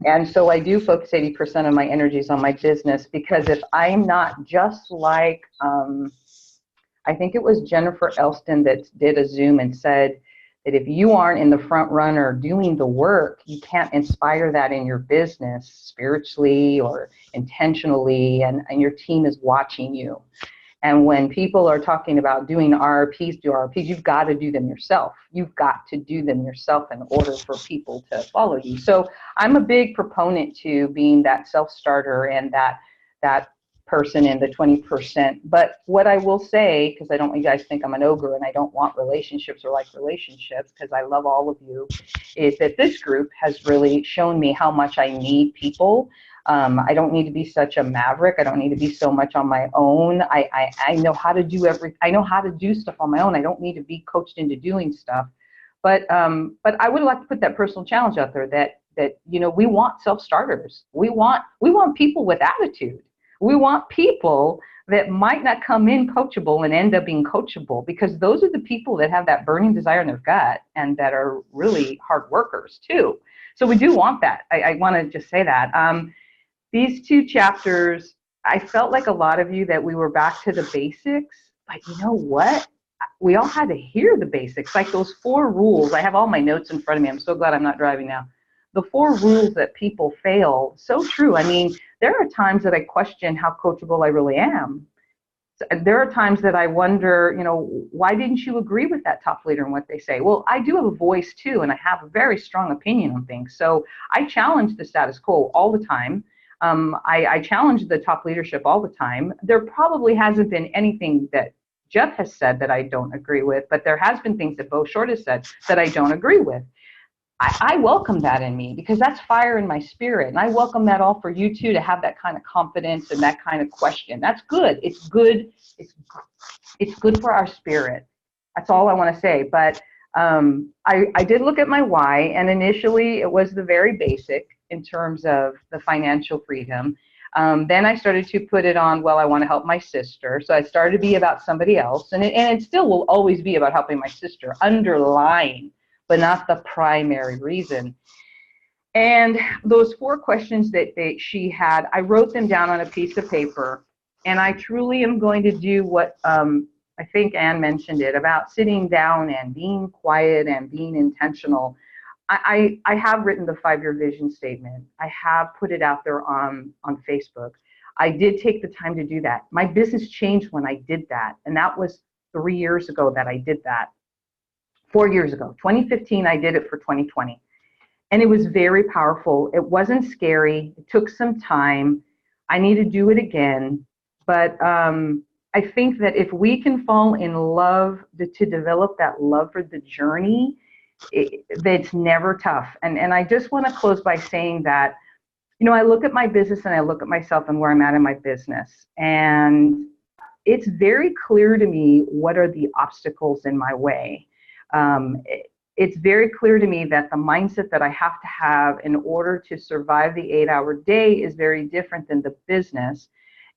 And so I do focus 80% of my energies on my business, because if I'm not just like, I think it was Jennifer Elston that did a Zoom and said that if you aren't in the front runner doing the work, you can't inspire that in your business spiritually or intentionally, and your team is watching you. And when people are talking about doing RRPs, you've got to do them yourself. You've got to do them yourself in order for people to follow you. So I'm a big proponent to being that self-starter and that person in the 20%. But what I will say, because I don't want you guys to think I'm an ogre and I don't want relationships or like relationships, because I love all of you, is that this group has really shown me how much I need people. I don't need to be such a maverick. I don't need to be so much on my own. I know how to do I know how to do stuff on my own. I don't need to be coached into doing stuff. But I would like to put that personal challenge out there that we want self-starters. We want people with attitude. We want people that might not come in coachable and end up being coachable, because those are the people that have that burning desire in their gut and that are really hard workers too. So we do want that. I want to just say that. These 2 chapters, I felt like a lot of you that we were back to the basics, but you know what? We all had to hear the basics, like those 4 rules. I have all my notes in front of me. I'm so glad I'm not driving now. The 4 rules that people fail, so true. I mean, there are times that I question how coachable I really am. There are times that I wonder, why didn't you agree with that top leader and what they say? Well, I do have a voice too, and I have a very strong opinion on things. So I challenge the status quo all the time. I challenge the top leadership all the time. There probably hasn't been anything that Jeff has said that I don't agree with, but there has been things that Bo Short has said that I don't agree with. I welcome that in me, because that's fire in my spirit. And I welcome that all for you too, to have that kind of confidence and that kind of question. That's good. It's good. It's good for our spirit. That's all I want to say. But I did look at my why, and initially it was the very basic in terms of the financial freedom. Then I started to put it on, well, I want to help my sister. So I started to be about somebody else. And it still will always be about helping my sister, underlying, but not the primary reason. And those 4 questions that she had, I wrote them down on a piece of paper. And I truly am going to do what I think Anne mentioned it about sitting down and being quiet and being intentional. I have written the 5-year vision statement. I have put it out there on Facebook. I did take the time to do that. My business changed when I did that. And that was 3 years ago that I did that. 4 years ago, 2015, I did it for 2020. And it was very powerful. It wasn't scary. It took some time. I need to do it again. But I think that if we can fall in love, to develop that love for the journey, it's never tough. And I just want to close by saying that, you know, I look at my business and I look at myself and where I'm at in my business. And it's very clear to me what are the obstacles in my way. It's very clear to me that the mindset that I have to have in order to survive the 8-hour day is very different than the business.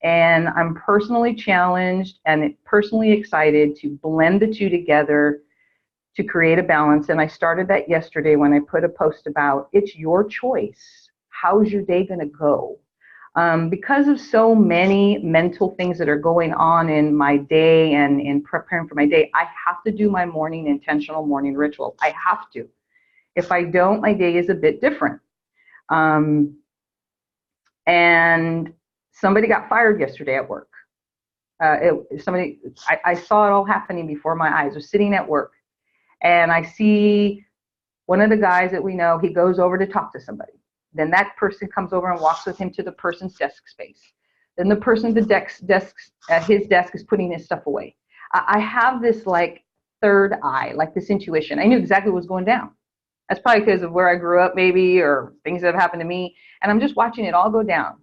And I'm personally challenged and personally excited to blend the two together to create a balance. And I started that yesterday when I put a post about, it's your choice. How's your day going to go? Because of so many mental things that are going on in my day and in preparing for my day, I have to do my intentional morning ritual. I have to. If I don't, my day is a bit different. And somebody got fired yesterday at work. I saw it all happening before my eyes. I was sitting at work and I see one of the guys that we know, he goes over to talk to somebody. Then that person comes over and walks with him to the person's desk space. Then the person at his desk is putting his stuff away. I have this like third eye, like this intuition. I knew exactly what was going down. That's probably because of where I grew up maybe, or things that have happened to me. And I'm just watching it all go down.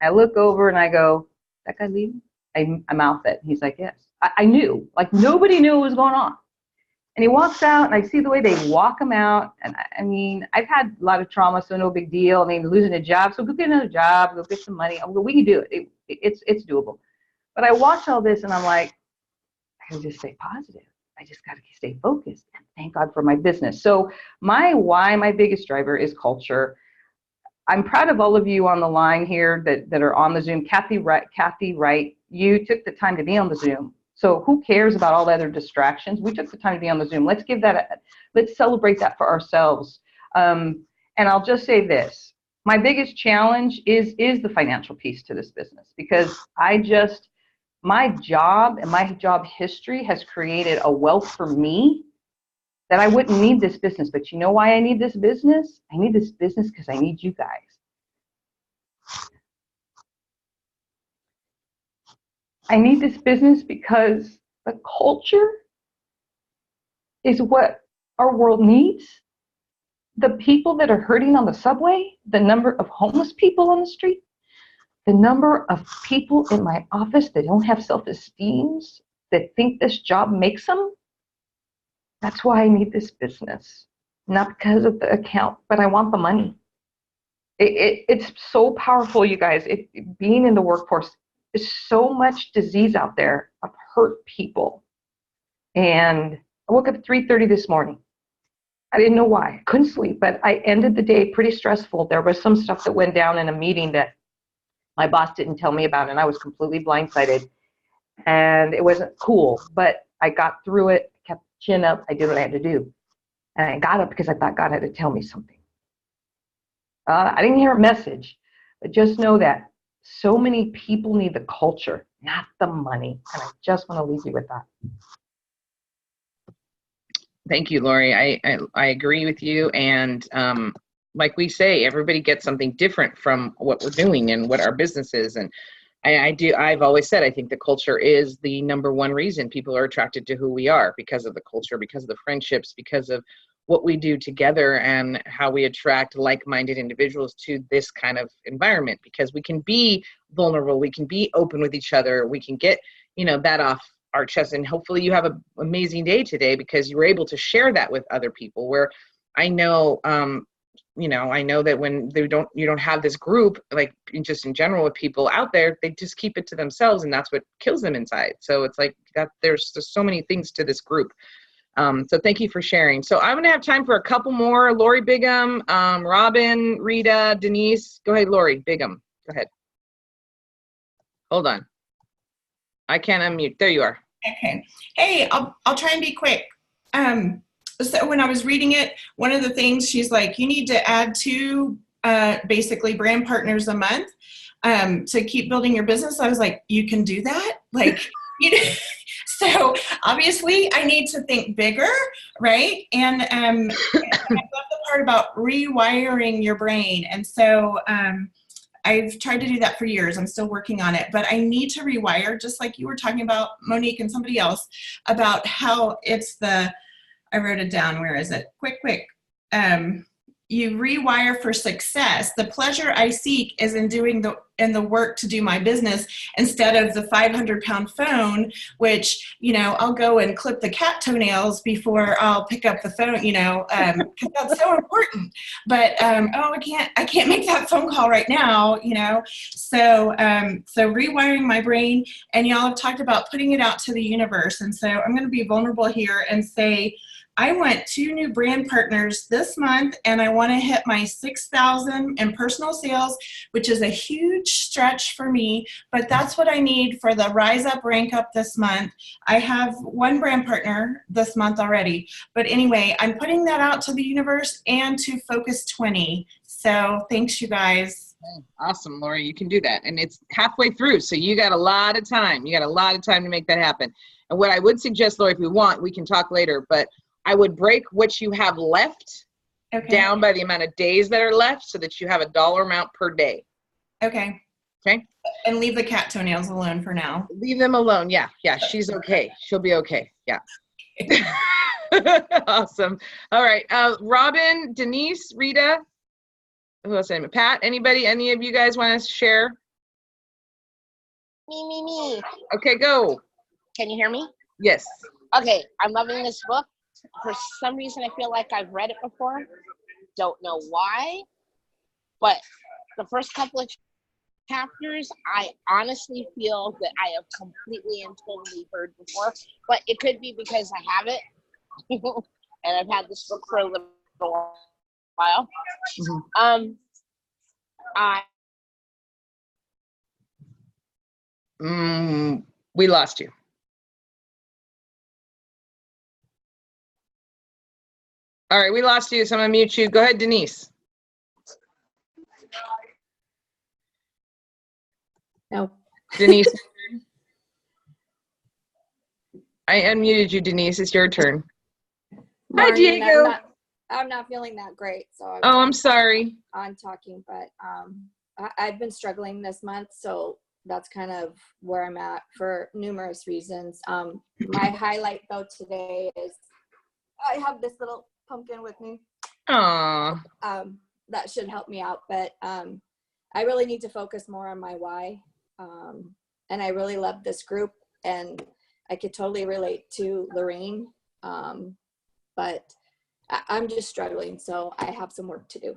I look over and I go, that guy leaving? I mouth it. He's like, yes. I knew, like nobody knew what was going on. And he walks out, and I see the way they walk him out. And I mean, I've had a lot of trauma, so no big deal. I mean, losing a job, so go get another job, go get some money. We can do it. It's doable. But I watch all this, and I'm like, I gotta just stay positive. I just gotta stay focused. And thank God for my business. So my biggest driver is culture. I'm proud of all of you on the line here that are on the Zoom. Kathy Wright, you took the time to be on the Zoom. So who cares about all the other distractions? We took the time to be on the Zoom. Let's let's celebrate that for ourselves. And I'll just say this. My biggest challenge is the financial piece to this business, because my job and my job history has created a wealth for me that I wouldn't need this business. But you know why I need this business? I need this business because I need you guys. I need this business because the culture is what our world needs. The people that are hurting on the subway, the number of homeless people on the street, the number of people in my office that don't have self-esteem, that think this job makes them, that's why I need this business. Not because of the account, but I want the money. It's so powerful, you guys. Being in the workforce, there's so much disease out there of hurt people. And I woke up at 3:30 this morning. I didn't know why. I couldn't sleep, but I ended the day pretty stressful. There was some stuff that went down in a meeting that my boss didn't tell me about, and I was completely blindsided. And it wasn't cool, but I got through it, kept chin up. I did what I had to do. And I got up because I thought God had to tell me something. I didn't hear a message, but just know that so many people need the culture, not the money. And I just want to leave you with that. Thank you, Lori. I agree with you. And like we say, everybody gets something different from what we're doing and what our business is. And I've always said, I think the culture is the #1 reason people are attracted to who we are, because of the culture, because of the friendships, because of what we do together and how we attract like-minded individuals to this kind of environment, because we can be vulnerable, we can be open with each other, we can get, that off our chest. And hopefully you have an amazing day today because you were able to share that with other people, where I know, I know that when you don't have this group, like just in general with people out there, they just keep it to themselves, and that's what kills them inside. So it's like that there's so many things to this group. So thank you for sharing. So I'm going to have time for a couple more. Lori Bigham, Robin, Rita, Denise. Go ahead, Lori Bigham. Go ahead. Hold on. I can't unmute. There you are. Okay. Hey, I'll try and be quick. So when I was reading it, one of the things she's like, you need to add 2 basically brand partners a month to keep building your business. I was like, you can do that? Like, you know, so obviously I need to think bigger, right? And I love the part about rewiring your brain. And so I've tried to do that for years. I'm still working on it, but I need to rewire, just like you were talking about, Monique and somebody else, about how it's I wrote it down. Where is it? Quick. You rewire for success. The pleasure I seek is in doing the work to do my business instead of the 500-pound phone, which, you know, I'll go and clip the cat toenails before I'll pick up the phone, you know, because that's so important. But, I can't make that phone call right now, you know. So rewiring my brain, and y'all have talked about putting it out to the universe. And so I'm going to be vulnerable here and say, I want 2 new brand partners this month, and I want to hit my 6,000 in personal sales, which is a huge stretch for me, but that's what I need for the Rise Up, Rank Up this month. I have 1 brand partner this month already, but anyway, I'm putting that out to the universe and to Focus 20. So thanks, you guys. Awesome, Lori, you can do that. And it's halfway through, so you got a lot of time. You got a lot of time to make that happen. And what I would suggest, Lori, if we want, we can talk later, but I would break what you have left down by the amount of days that are left so that you have a dollar amount per day. Okay. Okay. And leave the cat toenails alone for now. Leave them alone. Yeah. She's okay. She'll be okay. Yeah. Awesome. All right. Robin, Denise, Rita, who else? Pat, anybody, any of you guys want to share? Me. Okay, go. Can you hear me? Yes. Okay, I'm loving this book. For some reason, I feel like I've read it before. Don't know why, but the first couple of chapters, I honestly feel that I have completely and totally heard before, but it could be because I have it, and I've had this book for a little while. We lost you. All right, we lost you, so I'm gonna mute you. Go ahead, Denise. No. Denise. I unmuted you, Denise. It's your turn. Hi, Diego. I'm not feeling that great, so I'm sorry. I'm talking, but I've been struggling this month, so that's kind of where I'm at for numerous reasons. My highlight though today is I have this little pumpkin with me. Aww. That should help me out, but I really need to focus more on my why. And I really love this group, and I could totally relate to Lorraine, but I'm just struggling, so I have some work to do.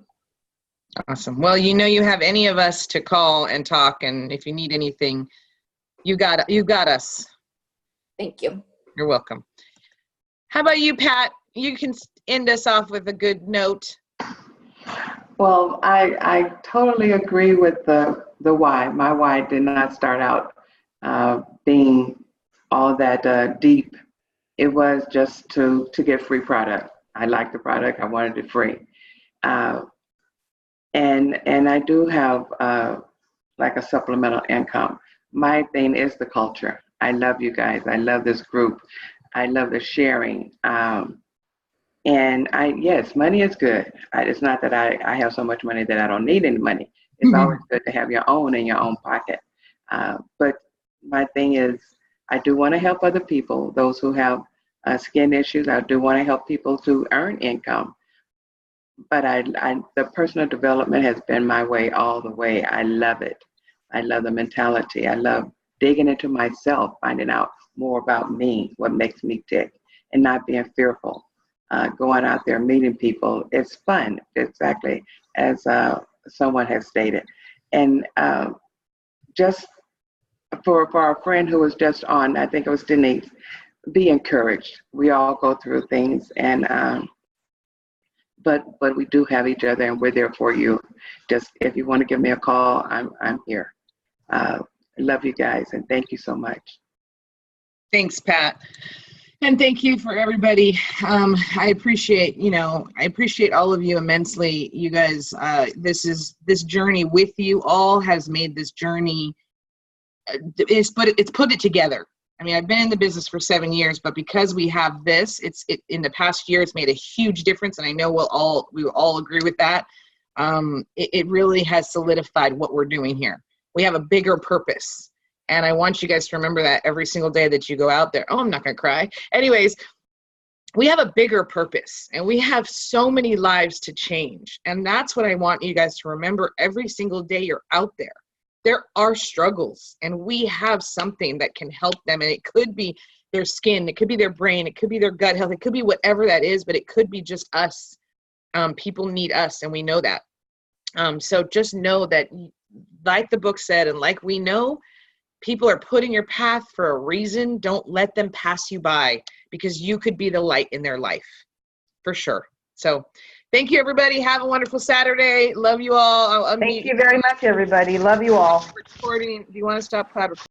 Awesome. Well, you know, you have any of us to call and talk, and if you need anything, you got us. Thank you. You're welcome. How about you, Pat? You can end us off with a good note. Well, I totally agree with the why. My why did not start out being all that deep. It was just to get free product. I liked the product. I wanted it free. And I do have like a supplemental income. My thing is the culture. I love you guys. I love this group. I love the sharing. And yes, money is good. It's not that I have so much money that I don't need any money. It's always good to have your own in your own pocket. But my thing is, I do want to help other people, those who have skin issues. I do want to help people to earn income. But the personal development has been my way all the way. I love it. I love the mentality. I love digging into myself, finding out more about me, what makes me tick, and not being fearful. Going out there, meeting people, it's fun, exactly as someone has stated. And just for our friend who was just on, I think it was Denise, be encouraged. We all go through things, and but we do have each other, and we're there for you. Just if you want to give me a call, I'm here. Love you guys, and thank you so much. Thanks, Pat. And thank you for everybody. I appreciate, I appreciate all of you immensely. You guys, this journey with you all has made this journey, it's put it together. I mean, I've been in the business for 7 years, but because we have this, in the past year, it's made a huge difference. And I know we will all agree with that. It really has solidified what we're doing here. We have a bigger purpose. And I want you guys to remember that every single day that you go out there. Oh, I'm not going to cry. Anyways, we have a bigger purpose, and we have so many lives to change. And that's what I want you guys to remember every single day you're out there. There are struggles, and we have something that can help them. And it could be their skin, it could be their brain, it could be their gut health, it could be whatever that is, but it could be just us. People need us, and we know that. So just know that, like the book said, and like we know, people are put in your path for a reason. Don't let them pass you by, because you could be the light in their life, for sure. So thank you, everybody. Have a wonderful Saturday. Love you all. Thank you very much, everybody. Love you all. Recording. Do you want to stop cloud recording?